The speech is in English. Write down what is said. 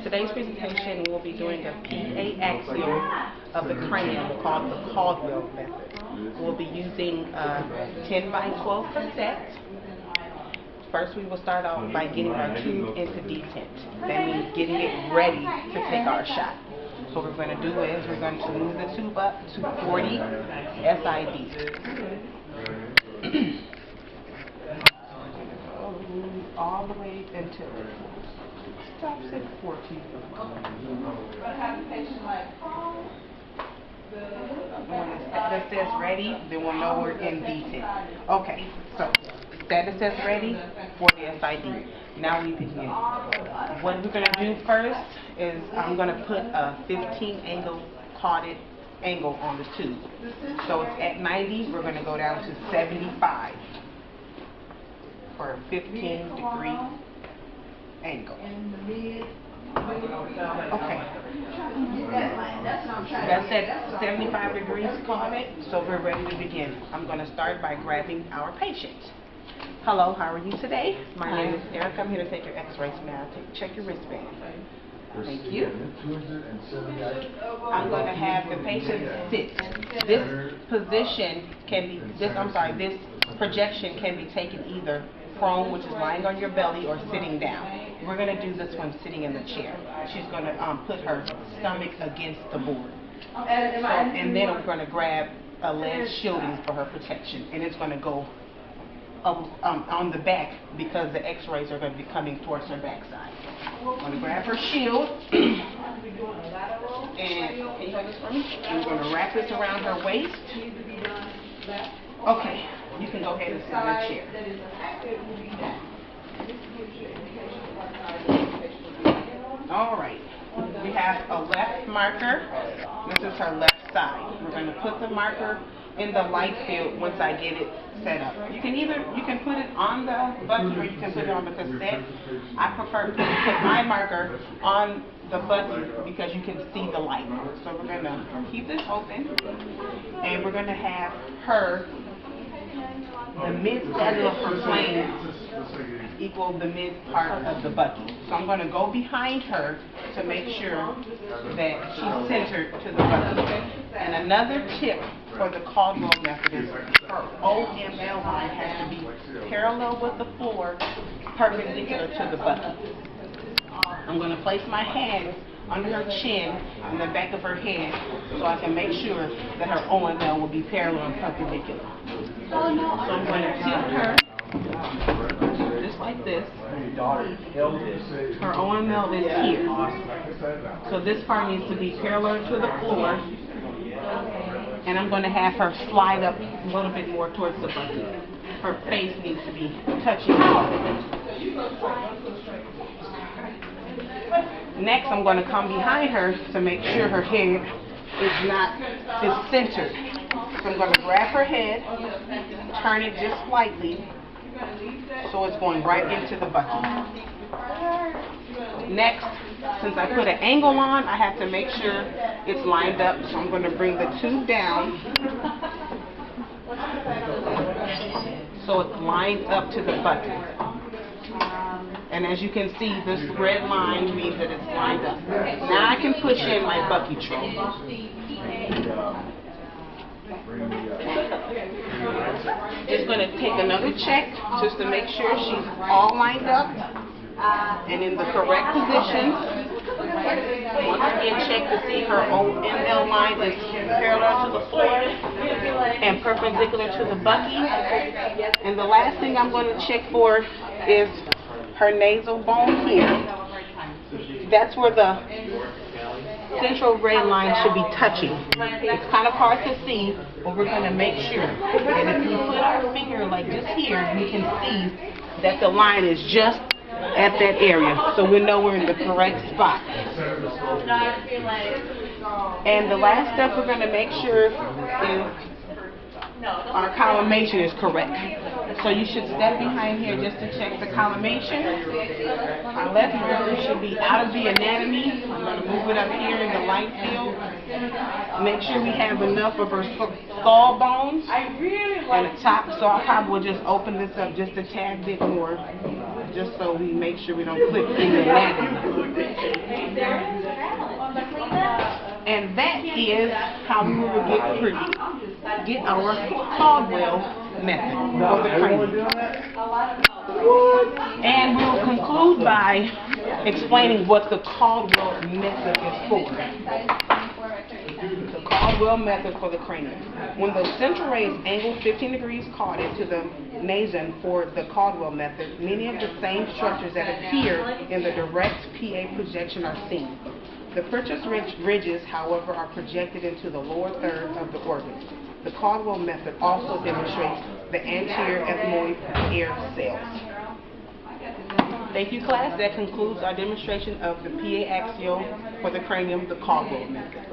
Today's presentation we'll be doing a PA axial of the cranium called the Caldwell method. We'll be using a 10 by 12 cassette. First we will start off by getting our tube into detent. That means getting it ready to take our shot. So what we're going to do is we're going to move the tube up to 40 SID. All the way until it stops at 14. When the status says ready, then we'll know we're in detent. Okay, so status says ready, 40 SID. Now we begin. What we're going to do first is I'm going to put a 15 angle carded angle on the tube. So it's at 90, we're going to go down to 75. For a 15-degree angle. Okay. That's at 75 degrees carded, so we're ready to begin. I'm going to start by grabbing our patient. Hello, how are you today? My name is Erica. I'm here to take your x-rays now. Check your wristband. Thank you. I'm going to have the patient sit. This position can be, this projection can be taken either prone, which is lying on your belly, or sitting down. We're going to do this one sitting in the chair. She's going to put her stomach against the board. And then we're going to grab a lead shielding for her protection. And it's going to go on the back because the x-rays are going to be coming towards her backside. I'm going to grab her shield. And can you hold this for me? I'm going to wrap this around her waist. Okay. You can go ahead and sit in the chair. All right. We have a left marker. This is her left side. We're going to put the marker in the light field once I get it set up. You can put it on the button or you can put it on the cassette. I prefer to put my marker on the button because you can see the light. So we're going to keep this open and we're going to have her, the mid-saddle of her plane equal the mid part of the bucket. So I'm going to go behind her to make sure that she's centered to the bucket. And another tip for the Caldwell method is her OML line has to be parallel with the floor, perpendicular to the bucket. I'm going to place my hand under her chin and the back of her head so I can make sure that her OML will be parallel and perpendicular. So I'm going to tilt her just like this. Her OML is here. So this part needs to be parallel to the floor. And I'm going to have her slide up a little bit more towards the bucket. Her face needs to be touching. Next, I'm going to come behind her to make sure her head is centered. So I'm going to grab her head, turn it just slightly, so it's going right into the bucket. Next, since I put an angle on, I have to make sure it's lined up. So I'm going to bring the tube down so it's lined up to the bucket. And as you can see, this red line means that it's lined up. Now I can push in my bucket tray. Just going to take another check just to make sure she's all lined up and in the correct position. Once again, check to see her OML line is parallel to the floor and perpendicular to the bucket. And the last thing I'm going to check for is her nasal bone here. That's where the central ray line should be touching. It's kind of hard to see, but we're going to make sure. And if you put our finger like just here, we can see that the line is just at that area. So we know we're in the correct spot. And the last step we're going to make sure is our collimation is correct. So you should step behind here just to check the collimation. Our left ear should be out of the anatomy. I'm going to move it up here in the light field. Make sure we have enough of her skull bones and the top. So I probably will just open this up just a tad bit more just so we make sure we don't clip in the anatomy. And that is how we will get our Caldwell method of the cranium. And we will conclude by explaining what the Caldwell method is for. The Caldwell method for the cranium. When the central ray is angled 15 degrees caudate to the nasion for the Caldwell method, many of the same structures that appear in the direct PA projection are seen. The purchase ridges, however, are projected into the lower third of the organ. The Caldwell method also demonstrates the anterior ethmoid air cells. Thank you, class. That concludes our demonstration of the PA axial for the cranium, the Caldwell method.